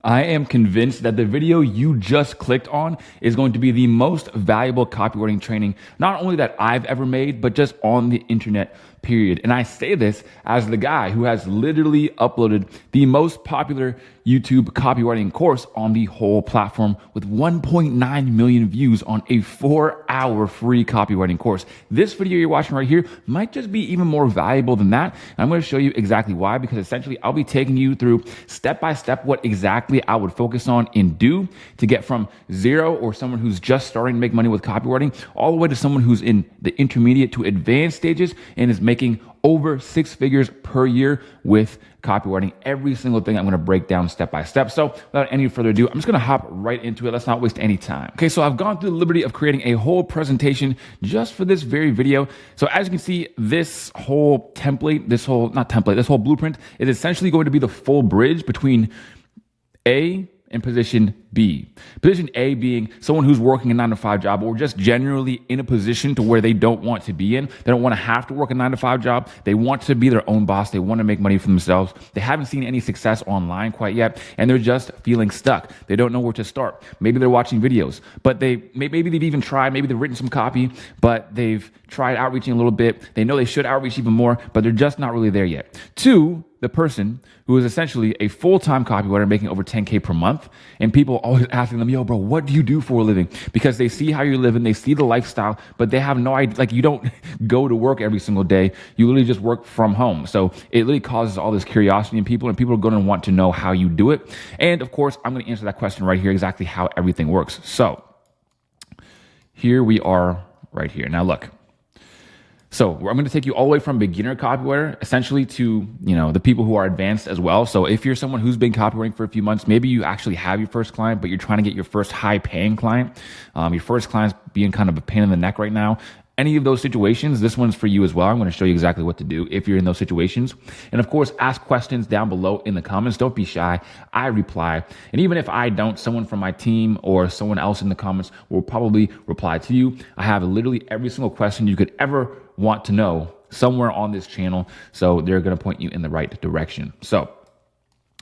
I am convinced that the video you just clicked on is going to be the most valuable copywriting training, not only that I've ever made, but just on the internet, period. And I say this as the guy who has literally uploaded the most popular YouTube copywriting course on the whole platform with 1.9 million views on a 4-hour free copywriting course. This video you're watching right here might just be even more valuable than that. And I'm going to show you exactly why, because essentially I'll be taking you through step by step what exactly I would focus on and do to get from zero, or someone who's just starting to make money with copywriting, all the way to someone who's in the intermediate to advanced stages and is making over 6 figures per year with copywriting. Every single thing I'm going to break down step by step. So without any further ado, I'm just going to hop right into it. Let's not waste any time. Okay, so I've gone through the liberty of creating a whole presentation just for this very video. So as you can see, this whole template, this whole blueprint is essentially going to be the full bridge between A and position B. Position A being someone who's working a 9-to-5 job, or just generally in a position to where they don't want to be in. They don't want to have to work a 9-to-5 job. They want to be their own boss. They want to make money for themselves. They haven't seen any success online quite yet, and they're just feeling stuck. They don't know where to start. Maybe they're watching videos, but maybe they've even tried, maybe they've written some copy, but they've tried outreaching a little bit. They know they should outreach even more, but they're just not really there yet. 2, the person who is essentially a full-time copywriter making over 10K per month, and people always asking them, yo, bro, what do you do for a living? Because they see how you're living, they see the lifestyle, but they have no idea. Like, you don't go to work every single day. You literally just work from home. So it really causes all this curiosity in people, and people are going to want to know how you do it. And of course, I'm going to answer that question right here, exactly how everything works. So here we are right here. Now look. So I'm going to take you all the way from beginner copywriter essentially to, the people who are advanced as well. So if you're someone who's been copywriting for a few months, maybe you actually have your first client, but you're trying to get your first high paying client. Your first client's being kind of a pain in the neck right now. Any of those situations, this one's for you as well. I'm going to show you exactly what to do if you're in those situations. And of course, ask questions down below in the comments. Don't be shy. I reply. And even if I don't, someone from my team or someone else in the comments will probably reply to you. I have literally every single question you could ever want to know somewhere on this channel. So they're going to point you in the right direction. So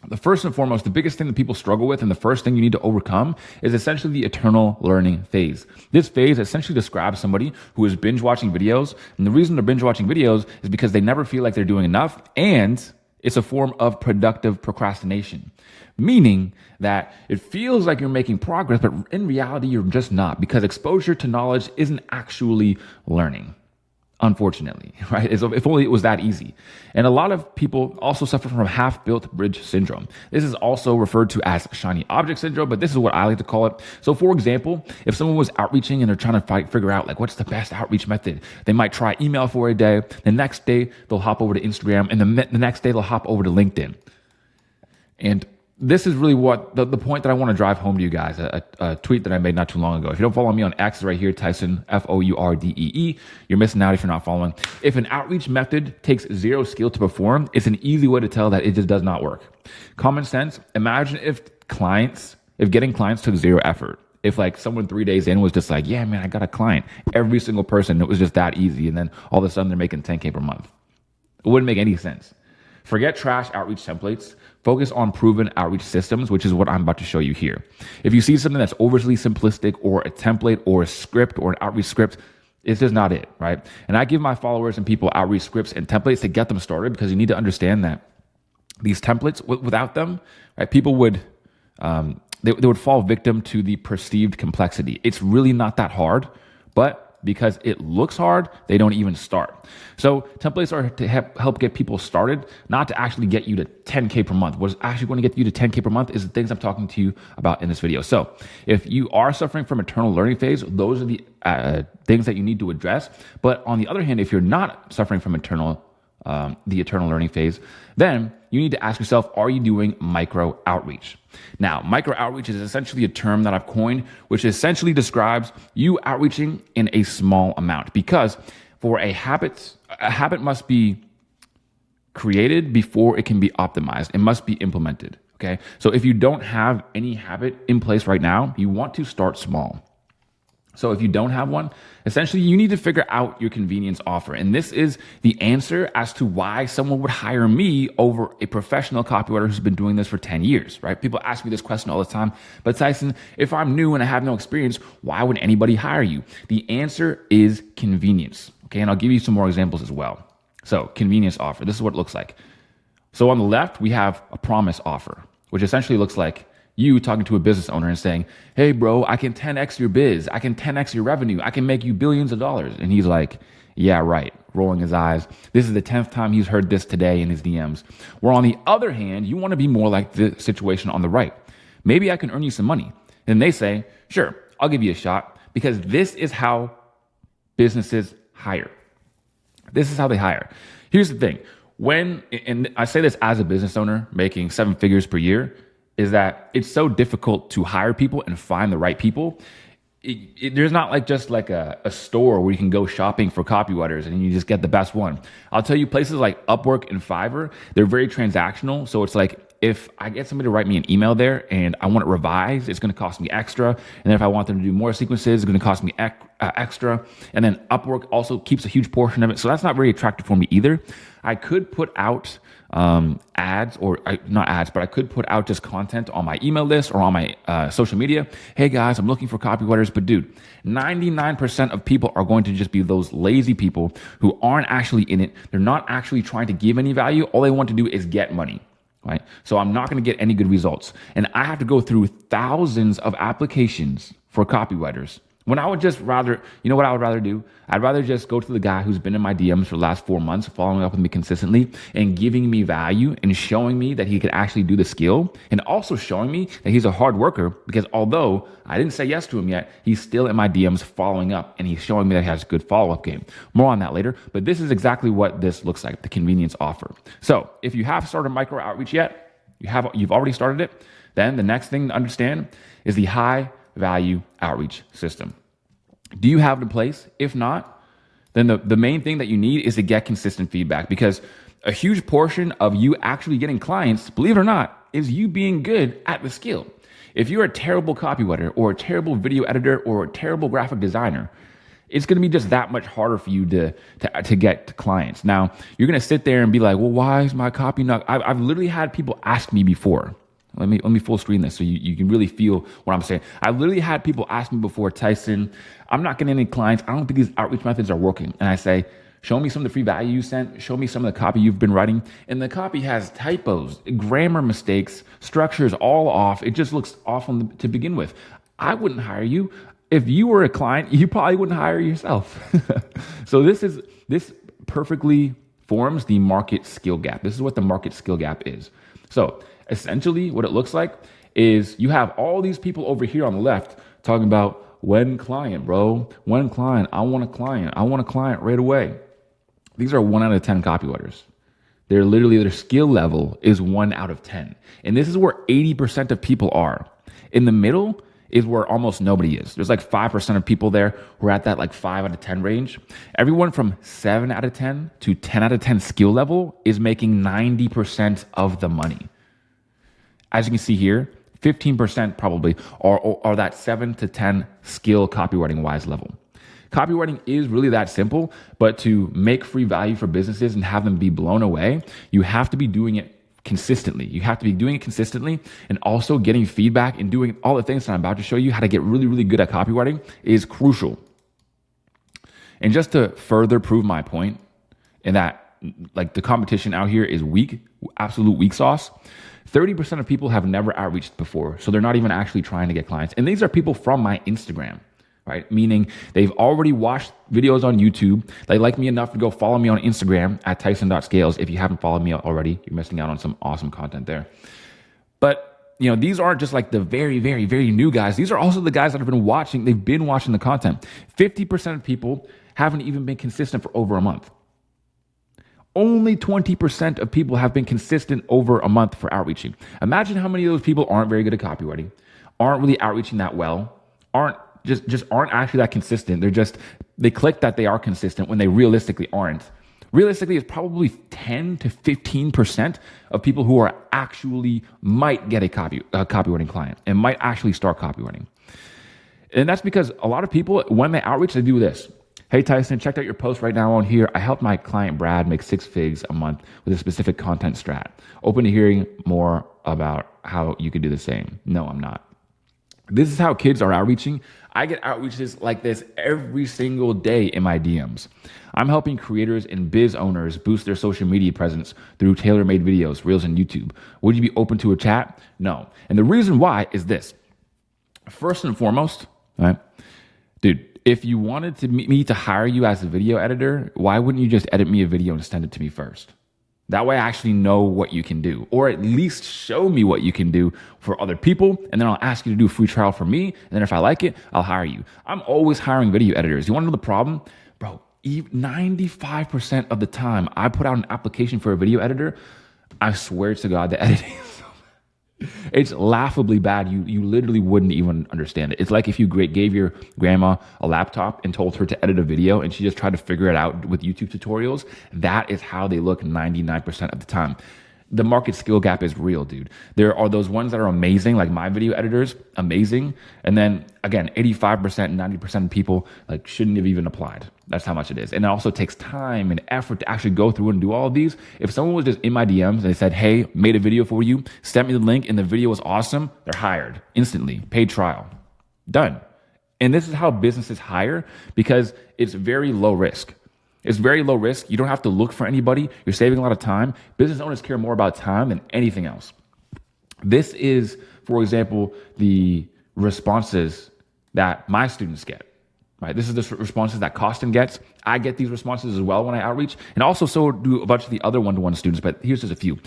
the first and foremost, the biggest thing that people struggle with, and the first thing you need to overcome, is essentially the eternal learning phase. This phase essentially describes somebody who is binge watching videos. And the reason they're binge watching videos is because they never feel like they're doing enough. And it's a form of productive procrastination, meaning that it feels like you're making progress, but in reality, you're just not, because exposure to knowledge isn't actually learning. Unfortunately, right? If only it was that easy. And a lot of people also suffer from half-built bridge syndrome. This is also referred to as shiny object syndrome, but this is what I like to call it. So for example, if someone was outreaching and they're trying to figure out what's the best outreach method, they might try email for a day. The next day they'll hop over to Instagram, and the next day they'll hop over to LinkedIn. And this is really what the point that I want to drive home to you guys, a tweet that I made not too long ago. If you don't follow me on X, right here, Tyson, Fourdee, you're missing out if you're not following. If an outreach method takes 0 skill to perform, it's an easy way to tell that it just does not work. Common sense, imagine if getting clients took 0 effort. If someone 3 days in was just like, yeah, man, I got a client. Every single person, it was just that easy. And then all of a sudden they're making 10K per month. It wouldn't make any sense. Forget trash outreach templates. Focus on proven outreach systems, which is what I'm about to show you here. If you see something that's overly simplistic, or a template or a script or an outreach script, it's just not it, right? And I give my followers and people outreach scripts and templates to get them started, because you need to understand that these templates, without them, right, people would they would fall victim to the perceived complexity. It's really not that hard, but because it looks hard, they don't even start. So templates are to help get people started, not to actually get you to 10K per month. What's actually going to get you to 10K per month is the things I'm talking to you about in this video. So if you are suffering from eternal learning phase, those are the things that you need to address. But on the other hand, if you're not suffering from the eternal learning phase, then you need to ask yourself, are you doing micro outreach? Now, micro outreach is essentially a term that I've coined, which essentially describes you outreaching in a small amount, because for a habit must be created before it can be optimized. It must be implemented. Okay. So if you don't have any habit in place right now, you want to start small. So if you don't have one, essentially you need to figure out your convenience offer. And this is the answer as to why someone would hire me over a professional copywriter who's been doing this for 10 years, right? People ask me this question all the time, but Tyson, if I'm new and I have no experience, why would anybody hire you? The answer is convenience. Okay, and I'll give you some more examples as well. So convenience offer, this is what it looks like. So on the left, we have a promise offer, which essentially looks like you talking to a business owner and saying, hey bro, I can 10x your biz. I can 10x your revenue. I can make you billions of dollars. And he's like, yeah, right. Rolling his eyes. This is the 10th time he's heard this today in his DMs. Where on the other hand, you want to be more like the situation on the right. Maybe I can earn you some money. And they say, sure, I'll give you a shot, because this is how businesses hire. This is how they hire. Here's the thing. And I say this as a business owner making 7 figures per year, is that it's so difficult to hire people and find the right people. There's not like just like a store where you can go shopping for copywriters and you just get the best one. I'll tell you, places like Upwork and Fiverr, they're very transactional. So it's like, if I get somebody to write me an email there and I want it revised, it's going to cost me extra. And then if I want them to do more sequences, it's going to cost me extra. And then Upwork also keeps a huge portion of it. So that's not very attractive for me either. I could put out ads, or not ads, but I could put out just content on my email list or on my social media. Hey guys, I'm looking for copywriters, but dude, 99% of people are going to just be those lazy people who aren't actually in it. They're not actually trying to give any value. All they want to do is get money. Right? So I'm not going to get any good results. And I have to go through thousands of applications for copywriters. When I would just rather, you know what I would rather do? I'd rather just go to the guy who's been in my DMs for the last 4 months, following up with me consistently and giving me value and showing me that he could actually do the skill, and also showing me that he's a hard worker, because although I didn't say yes to him yet, he's still in my DMs following up, and he's showing me that he has a good follow-up game. More on that later, but this is exactly what this looks like, the convenience offer. So if you have started micro outreach yet, you've already started it, then the next thing to understand is the high value outreach system. Do you have it in place? If not, then the main thing that you need is to get consistent feedback, because a huge portion of you actually getting clients, believe it or not, is you being good at the skill. If you're a terrible copywriter or a terrible video editor or a terrible graphic designer, it's going to be just that much harder for you to get clients. Now, you're going to sit there and be like, well, why is my copy not? I've literally had people ask me before. Let me full screen this so you can really feel what I'm saying. I literally had people ask me before, Tyson, I'm not getting any clients. I don't think these outreach methods are working. And I say, show me some of the free value you sent. Show me some of the copy you've been writing. And the copy has typos, grammar mistakes, structures all off. It just looks off to begin with. I wouldn't hire you. If you were a client, you probably wouldn't hire yourself. So this perfectly forms the market skill gap. This is what the market skill gap is. So essentially what it looks like is you have all these people over here on the left talking about when client, bro, when client, I want a client right away. These are 1 out of 10 copywriters. They're literally, their skill level is 1 out of 10. And this is where 80% of people are. In the middle is where almost nobody is. There's like 5% of people there who are at that like 5 out of 10 range. Everyone from 7 out of 10 to 10 out of 10 skill level is making 90% of the money. As you can see here, 15% probably are that 7 to 10 skill copywriting wise level. Copywriting is really that simple, but to make free value for businesses and have them be blown away, you have to be doing it consistently. You have to be doing it consistently, and also getting feedback and doing all the things that I'm about to show you how to get really, really good at copywriting is crucial. And just to further prove my point, in that like the competition out here is weak, absolute weak sauce. 30% of people have never outreached before, so they're not even actually trying to get clients. And these are people from my Instagram, right? Meaning they've already watched videos on YouTube. They like me enough to go follow me on Instagram at tyson.scales. If you haven't followed me already, you're missing out on some awesome content there. But you know, these aren't just like the very, very, very new guys. These are also the guys that have been watching. They've been watching the content. 50% of people haven't even been consistent for over a month. Only 20% of people have been consistent over a month for outreaching. Imagine how many of those people aren't very good at copywriting, aren't really outreaching that well, aren't actually that consistent. They click that they are consistent when they realistically aren't. Realistically, it's probably 10 to 15% of people who are actually might get a copywriting client and might actually start copywriting. And that's because a lot of people, when they outreach, they do this. Hey, Tyson, checked out your post right now on here. I helped my client Brad make 6 figs a month with a specific content strat. Open to hearing more about how you could do the same. No, I'm not. This is how kids are outreaching. I get outreaches like this every single day in my DMs. I'm helping creators and biz owners boost their social media presence through tailor-made videos, Reels, and YouTube. Would you be open to a chat? No. And the reason why is this. First and foremost, right, dude, if you wanted me to hire you as a video editor, why wouldn't you just edit me a video and send it to me first? That way I actually know what you can do, or at least show me what you can do for other people. And then I'll ask you to do a free trial for me. And then if I like it, I'll hire you. I'm always hiring video editors. You want to know the problem? Bro, 95% of the time I put out an application for a video editor, I swear to God, the editing is so bad. It's laughably bad. You literally wouldn't even understand it. It's like if you gave your grandma a laptop and told her to edit a video and she just tried to figure it out with YouTube tutorials. That is how they look 99% of the time. The market skill gap is real, dude. There are those ones that are amazing, like my video editors, amazing. And then again, 85%, 90% of people like shouldn't have even applied. That's how much it is. And it also takes time and effort to actually go through and do all of these. If someone was just in my DMs and they said, hey, made a video for you, sent me the link and the video was awesome, they're hired instantly, paid trial, done. And this is how businesses hire because it's very low risk. It's very low risk. You don't have to look for anybody. You're saving a lot of time. Business owners care more about time than anything else. This is, for example, the responses that my students get. Right? This is the responses that Costin gets. I get these responses as well when I outreach. And also so do a bunch of the other one-to-one students, but here's just a few.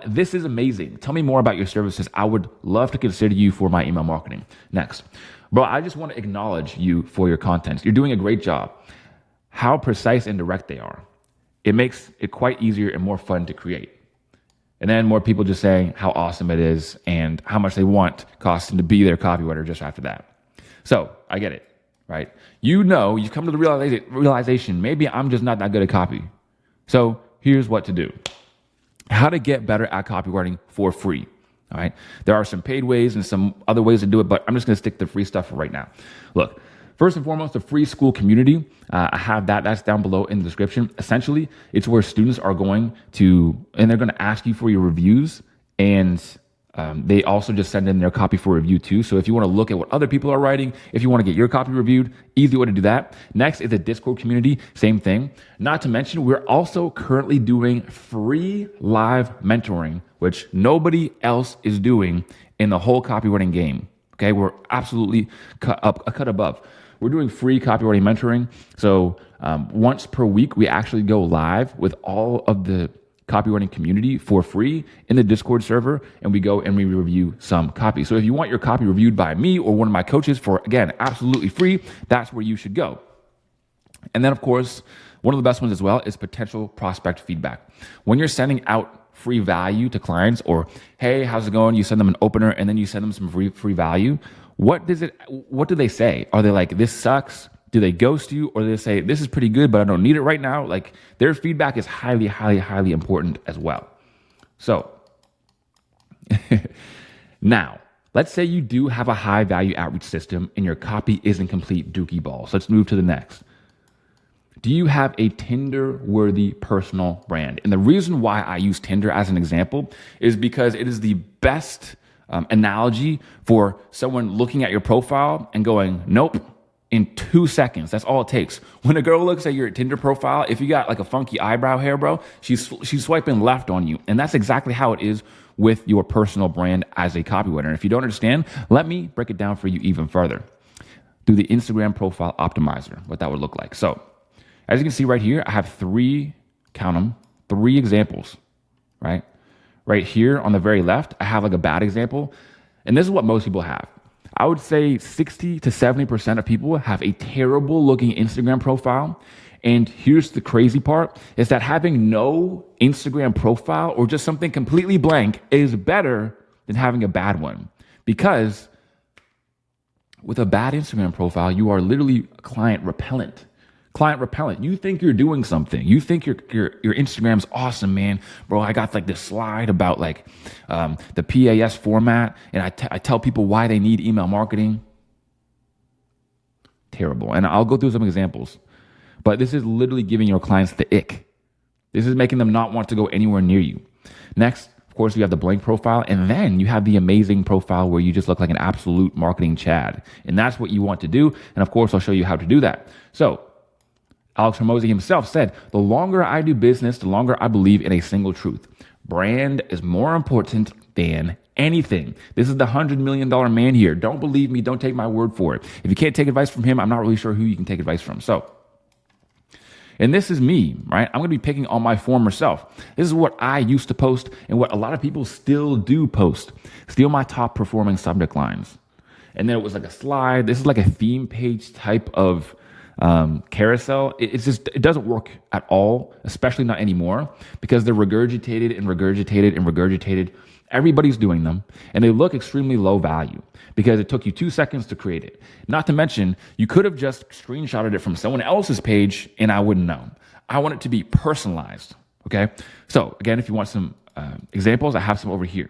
This is amazing. Tell me more about your services. I would love to consider you for my email marketing. Next. Bro, I just want to acknowledge you for your content. You're doing a great job. How precise and direct they are. It makes it quite easier and more fun to create. And then more people just saying how awesome it is and how much they want Costin to be their copywriter just after that. So I get it, right? You know, you've come to the realization, maybe I'm just not that good at copy. So here's what to do. How to get better at copywriting for free. All right. There are some paid ways and some other ways to do it, but I'm just going to stick to free stuff for right now. Look. First and foremost, the free school community. I have that. That's down below in the description. Essentially, it's where students are going to, and they're going to ask you for your reviews. And they also just send in their copy for review too. So if you want to look at what other people are writing, if you want to get your copy reviewed, easy way to do that. Next is the Discord community. Same thing. Not to mention, we're also currently doing free live mentoring, which nobody else is doing in the whole copywriting game. Okay. We're absolutely a cut above. We're doing free copywriting mentoring. So once per week, we actually go live with all of the copywriting community for free in the Discord server, and we go and we review some copy. So if you want your copy reviewed by me or one of my coaches for, again, absolutely free, that's where you should go. And then, of course, one of the best ones as well is potential prospect feedback. When you're sending out free value to clients or, hey, how's it going? You send them an opener and then you send them some free value. What do they say? Are they like, this sucks? Do they ghost you? Or do they say, this is pretty good, but I don't need it right now? Like their feedback is highly, highly, highly important as well. So now, let's say you do have a high value outreach system and your copy isn't complete dookie balls. Let's move to the next. Do you have a Tinder-worthy personal brand? And the reason why I use Tinder as an example is because it is the best analogy for someone looking at your profile and going, nope, in 2 seconds. That's all it takes. When a girl looks at your Tinder profile, if you got like a funky eyebrow hair, bro, she's swiping left on you. And that's exactly how it is with your personal brand as a copywriter. And if you don't understand, let me break it down for you even further through the Instagram profile optimizer, what that would look like. So as you can see right here, I have three examples, right? Right here on the very left, I have like a bad example. And this is what most people have. I would say 60 to 70% of people have a terrible looking Instagram profile. And here's the crazy part is that having no Instagram profile or just something completely blank is better than having a bad one. Because with a bad Instagram profile, you are literally client repellent. You think you're doing something. You think your Instagram's awesome, man. Bro, I got like this slide about like the PAS format, and I tell people why they need email marketing. terrible. And I'll go through some examples, but this is literally giving your clients the ick. This is making them not want to go anywhere near you. Next, of course, you have the blank profile, and then you have the amazing profile where you just look like an absolute marketing Chad. And that's what you want to do. And of course, I'll show you how to do that. So Alex Hormozi himself said, the longer I do business, the longer I believe in a single truth. Brand is more important than anything. This is the $100 million man here. Don't believe me. Don't take my word for it. If you can't take advice from him, I'm not really sure who you can take advice from. And this is me, right? I'm going to be picking on my former self. This is what I used to post and what a lot of people still do post. Steal my top performing subject lines. And then it was like a slide. This is like a theme page type of carousel. It doesn't work at all, especially not anymore, because they're regurgitated and regurgitated and regurgitated. Everybody's doing them, and they look extremely low value because it took you 2 seconds to create it. Not to mention, you could have just screenshotted it from someone else's page and I wouldn't know. I want it to be personalized, okay? So again, if you want some examples, I have some over here.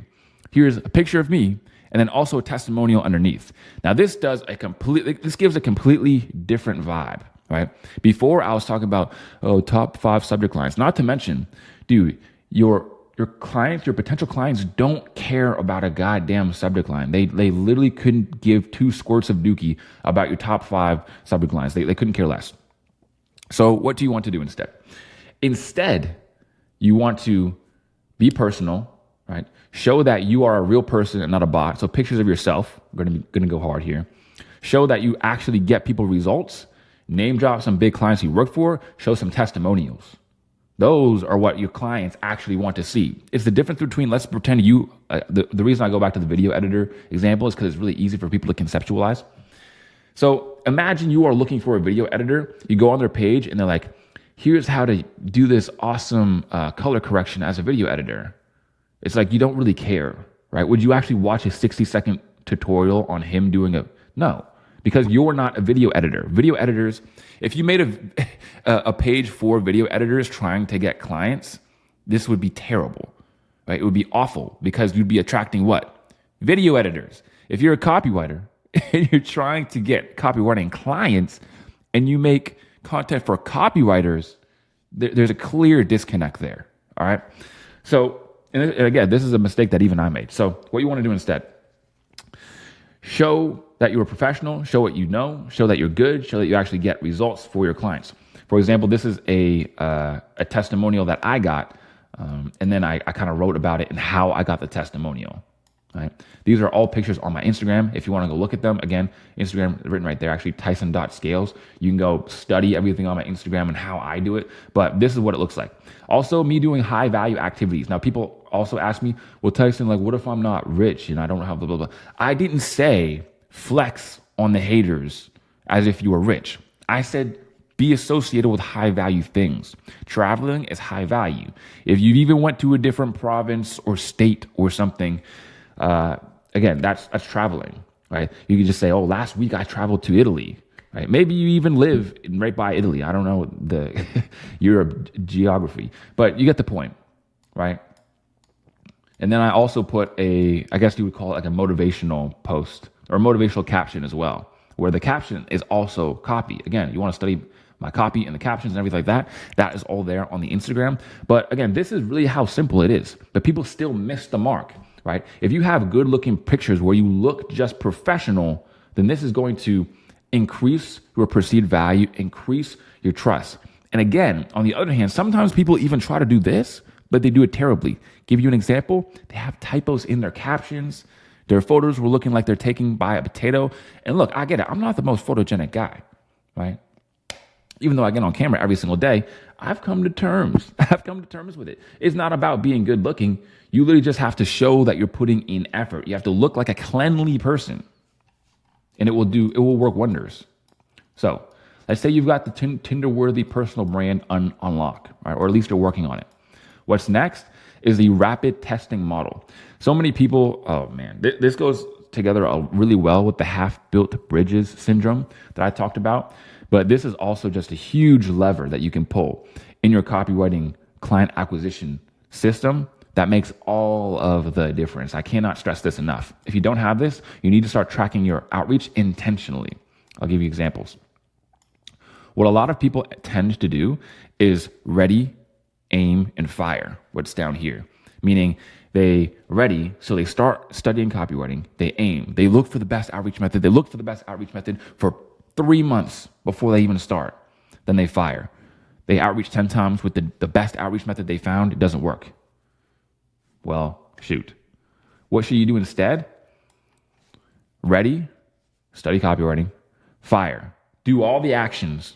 Here's a picture of me and then also a testimonial underneath. Now this gives a completely different vibe, right? Before I was talking about, top 5 subject lines. Not to mention, dude, your clients, your potential clients don't care about a goddamn subject line. They literally couldn't give 2 squirts of dookie about your top 5 subject lines. They couldn't care less. So what do you want to do instead? Instead, you want to be personal, right? Show that you are a real person and not a bot. So pictures of yourself, going to go hard here. Show that you actually get people results. Name drop some big clients you work for. Show some testimonials. Those are what your clients actually want to see. It's the difference between, let's pretend the reason I go back to the video editor example is because it's really easy for people to conceptualize. So imagine you are looking for a video editor. You go on their page and they're like, here's how to do this awesome color correction as a video editor. It's like, you don't really care, right? Would you actually watch a 60-second tutorial on him doing no, because you're not a video editor. Video editors, if you made a page for video editors trying to get clients, this would be terrible, right? It would be awful because you'd be attracting what? Video editors. If you're a copywriter and you're trying to get copywriting clients and you make content for copywriters, there's a clear disconnect there, all right? So, and again, this is a mistake that even I made. So what you want to do instead, show that you're a professional, show what you know, show that you're good, show that you actually get results for your clients. For example, this is a testimonial that I got, and then I kind of wrote about it and how I got the testimonial. Right? These are all pictures on my Instagram. If you want to go look at them, again, Instagram written right there, actually Tyson.scales. You can go study everything on my Instagram and how I do it. But this is what it looks like. Also, me doing high value activities. Now, people also ask me, well, Tyson, like, what if I'm not rich and I don't have blah, blah, blah. I didn't say flex on the haters as if you were rich. I said, be associated with high value things. Traveling is high value. If you even went to a different province or state or something, again, that's traveling, right? You can just say, oh, last week I traveled to Italy, right? Maybe you even live right by Italy. I don't know the Europe geography, but you get the point, right? And then I also put I guess you would call it like a motivational post or a motivational caption as well, where the caption is also copy. Again, you want to study my copy and the captions and everything like that. That is all there on the Instagram. But again, this is really how simple it is, but people still miss the mark. Right? If you have good looking pictures where you look just professional, then this is going to increase your perceived value, increase your trust. And again, on the other hand, sometimes people even try to do this, but they do it terribly. Give you an example. They have typos in their captions. Their photos were looking like they're taken by a potato. And look, I get it. I'm not the most photogenic guy, right? Even though I get on camera every single day, I've come to terms with it. It's not about being good looking. You literally just have to show that you're putting in effort. You have to look like a cleanly person, and it will work wonders. So let's say you've got the Tinder-worthy personal brand unlock, right? Or at least you're working on it. What's next is the rapid testing model. So many people, oh man, this goes together really well with the half-built bridges syndrome that I talked about. But this is also just a huge lever that you can pull in your copywriting client acquisition system that makes all of the difference. I cannot stress this enough. If you don't have this, you need to start tracking your outreach intentionally. I'll give you examples. What a lot of people tend to do is ready, aim, and fire. What's down here? Meaning they ready, so they start studying copywriting, they aim, they look for the best outreach method, they look for the best outreach method for 3 months before they even start. Then they fire. They outreach 10 times with the best outreach method they found, it doesn't work. Well, shoot. What should you do instead? Ready, study copywriting, fire, do all the actions,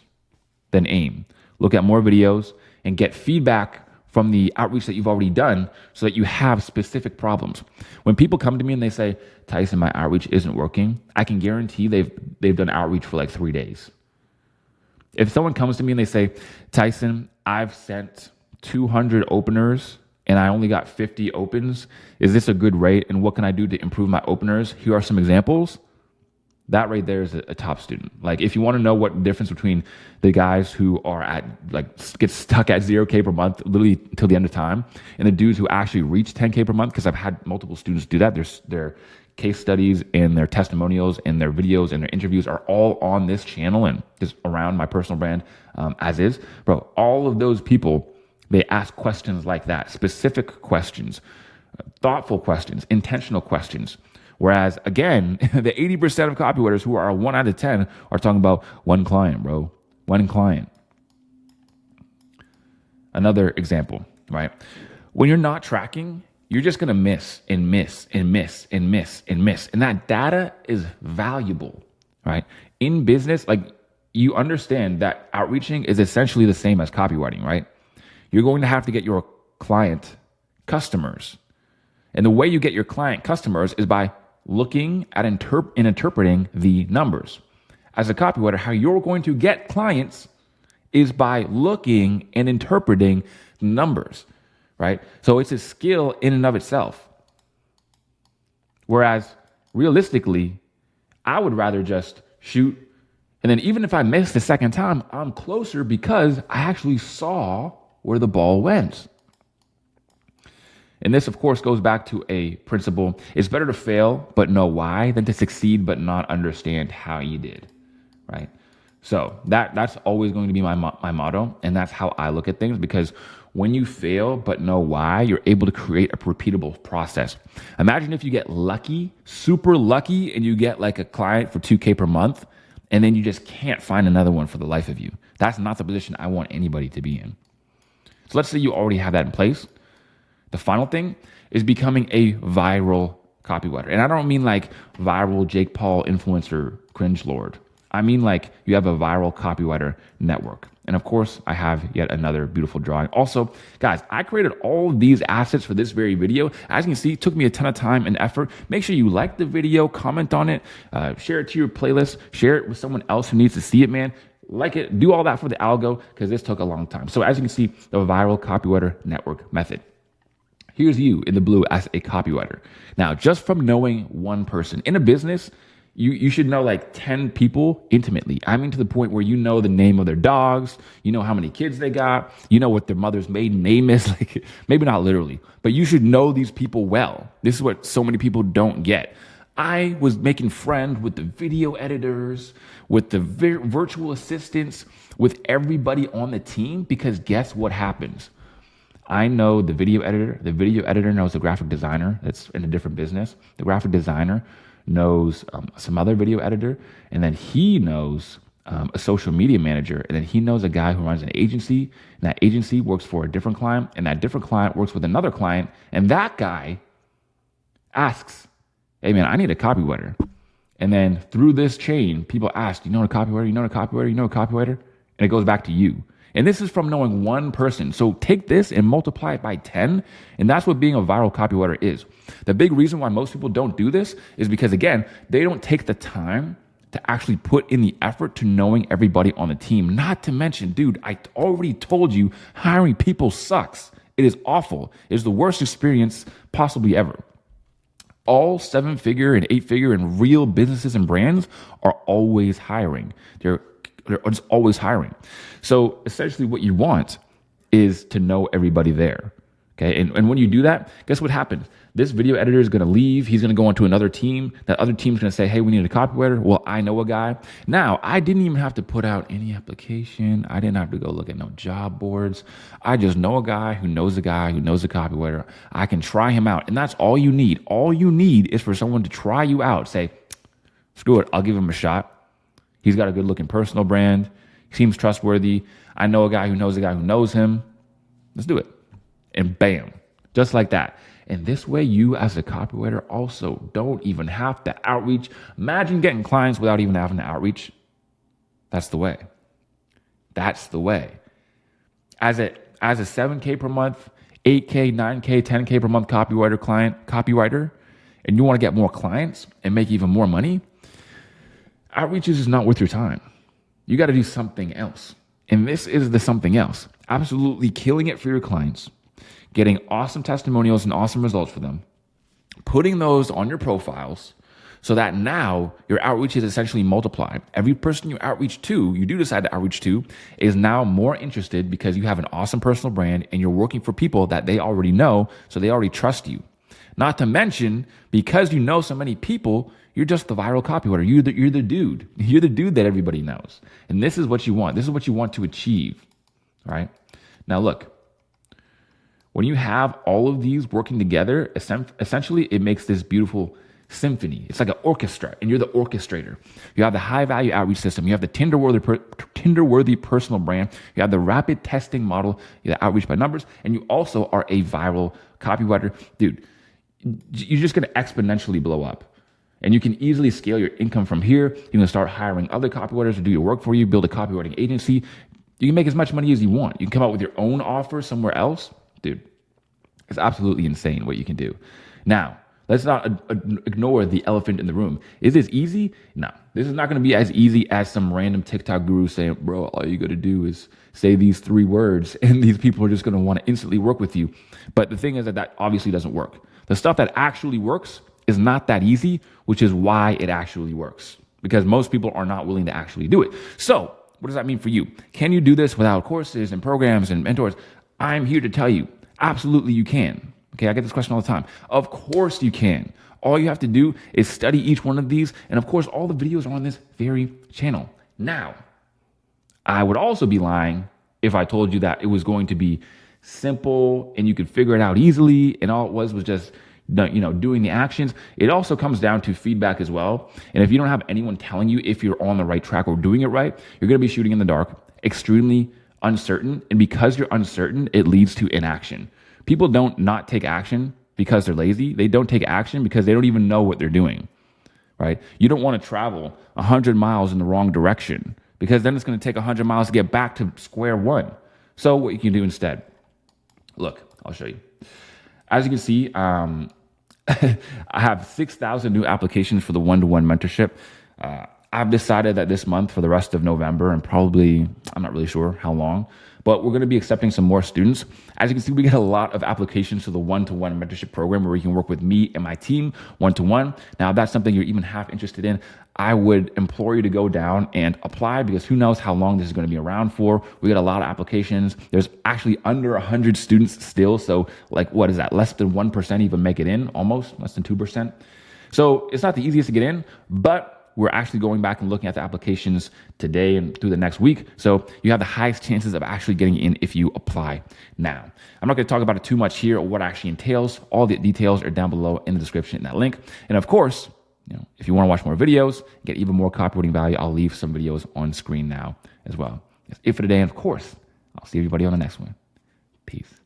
then aim. Look at more videos and get feedback from the outreach that you've already done so that you have specific problems. When people come to me and they say, Tyson, my outreach isn't working, I can guarantee they've done outreach for like 3 days. If someone comes to me and they say, Tyson, I've sent 200 openers and I only got 50 opens, is this a good rate? And what can I do to improve my openers? Here are some examples. That right there is a top student. Like, if you want to know what the difference between the guys who are at, like, get stuck at 0K per month, literally till the end of time, and the dudes who actually reach 10K per month, because I've had multiple students do that. Their case studies and their testimonials and their videos and their interviews are all on this channel and just around my personal brand as is. Bro, all of those people, they ask questions like that, specific questions, thoughtful questions, intentional questions. Whereas, again, the 80% of copywriters who are 1 out of 10 are talking about one client, bro. One client. Another example, right? When you're not tracking, you're just going to miss and miss and miss and miss and miss. And that data is valuable, right? In business, like, you understand that outreaching is essentially the same as copywriting, right? You're going to have to get your client customers. And the way you get your client customers is by looking at and interpreting the numbers. As a copywriter, how you're going to get clients is by looking and interpreting numbers, right? So it's a skill in and of itself. Whereas realistically, I would rather just shoot, and then even if I miss the second time, I'm closer because I actually saw where the ball went. And this, of course, goes back to a principle. It's better to fail but know why than to succeed but not understand how you did, right? So that's always going to be my motto, and that's how I look at things, because when you fail but know why, you're able to create a repeatable process. Imagine if you get lucky, super lucky, and you get like a client for 2K per month, and then you just can't find another one for the life of you. That's not the position I want anybody to be in. So let's say you already have that in place. The final thing is becoming a viral copywriter. And I don't mean like viral Jake Paul influencer cringe lord. I mean like you have a viral copywriter network. And of course, I have yet another beautiful drawing. Also, guys, I created all of these assets for this very video. As you can see, it took me a ton of time and effort. Make sure you like the video, comment on it, share it to your playlist, share it with someone else who needs to see it, man. Like it, do all that for the algo, because this took a long time. So as you can see, the viral copywriter network method. Here's you in the blue as a copywriter. Now, just from knowing one person in a business, you should know like 10 people intimately. I mean, to the point where you know the name of their dogs, you know how many kids they got, you know what their mother's maiden name is, like maybe not literally, but you should know these people well. This is what so many people don't get. I was making friends with the video editors, with the virtual assistants, with everybody on the team, because guess what happens? I know the video editor knows the graphic designer that's in a different business. The graphic designer knows some other video editor, and then he knows a social media manager, and then he knows a guy who runs an agency, and that agency works for a different client, and that different client works with another client, and that guy asks, hey man, I need a copywriter. And then through this chain, people ask, you know a copywriter, you know a copywriter, you know a copywriter? And it goes back to you. And this is from knowing one person. So take this and multiply it by 10. And that's what being a viral copywriter is. The big reason why most people don't do this is because, again, they don't take the time to actually put in the effort to knowing everybody on the team. Not to mention, dude, I already told you hiring people sucks. It is awful. It is the worst experience possibly ever. All 7-figure and 8-figure and real businesses and brands are always hiring. They're just always hiring. So essentially what you want is to know everybody there. Okay. And when you do that, guess what happens? This video editor is going to leave. He's going to go on to another team. That other team's going to say, hey, we need a copywriter. Well, I know a guy. Now, I didn't even have to put out any application. I didn't have to go look at no job boards. I just know a guy who knows a guy who knows a copywriter. I can try him out. And that's all you need. All you need is for someone to try you out. Say, screw it, I'll give him a shot. He's got a good looking personal brand. He seems trustworthy. I know a guy who knows a guy who knows him. Let's do it. And bam, just like that. And this way, you as a copywriter also don't even have to outreach. Imagine getting clients without even having to outreach. That's the way. That's the way. As a 7K per month, 8K, 9K, 10K per month copywriter, and you want to get more clients and make even more money, outreach is not worth your time. You got to do something else. And this is the something else. Absolutely killing it for your clients, getting awesome testimonials and awesome results for them, putting those on your profiles so that now your outreach is essentially multiplied. Every person you do decide to outreach to, is now more interested because you have an awesome personal brand and you're working for people that they already know, so they already trust you. Not to mention, because you know so many people, you're just the viral copywriter. You're the dude. You're the dude that everybody knows. And this is what you want. This is what you want to achieve, right? Now look, when you have all of these working together, essentially it makes this beautiful symphony. It's like an orchestra, and you're the orchestrator. You have the high value outreach system. You have the Tinder-worthy personal brand. You have the rapid testing model, you have outreach by numbers, and you also are a viral copywriter. Dude, you're just going to exponentially blow up. And you can easily scale your income from here. You can start hiring other copywriters to do your work for you, build a copywriting agency. You can make as much money as you want. You can come out with your own offer somewhere else. Dude, it's absolutely insane what you can do. Now, let's not ignore the elephant in the room. Is this easy? No, this is not going to be as easy as some random TikTok guru saying, bro, all you got to do is say these 3 words and these people are just going to want to instantly work with you. But the thing is that obviously doesn't work. The stuff that actually works is not that easy, which is why it actually works, because most people are not willing to actually do it. So what does that mean for you? Can you do this without courses and programs and mentors? I'm here to tell you, absolutely you can. Okay, I get this question all the time. Of course you can. All you have to do is study each one of these. And of course, all the videos are on this very channel. Now, I would also be lying if I told you that it was going to be simple and you could figure it out easily and all it was just doing the actions. It also comes down to feedback as well. And if you don't have anyone telling you if you're on the right track or doing it right, you're going to be shooting in the dark, extremely uncertain. And because you're uncertain, it leads to inaction. People don't not take action because they're lazy. They don't take action because they don't even know what they're doing, right? You don't want to travel 100 miles in the wrong direction because then it's going to take 100 miles to get back to square one. So what you can do instead, look, I'll show you. As you can see, I have 6,000 new applications for the one-to-one mentorship. I've decided that this month for the rest of November and probably, I'm not really sure how long, but we're going to be accepting some more students. As you can see, we get a lot of applications to the one-to-one mentorship program where you can work with me and my team one-to-one. Now, if that's something you're even half interested in, I would implore you to go down and apply because who knows how long this is going to be around for. We get a lot of applications. There's actually under 100 students still. So like, what is that? Less than 1% even make it in, almost less than 2%. So it's not the easiest to get in, but we're actually going back and looking at the applications today and through the next week. So you have the highest chances of actually getting in if you apply now. I'm not going to talk about it too much here or what it actually entails. All the details are down below in the description in that link. And of course, if you want to watch more videos, get even more copywriting value, I'll leave some videos on screen now as well. That's it for today. And of course, I'll see everybody on the next one. Peace.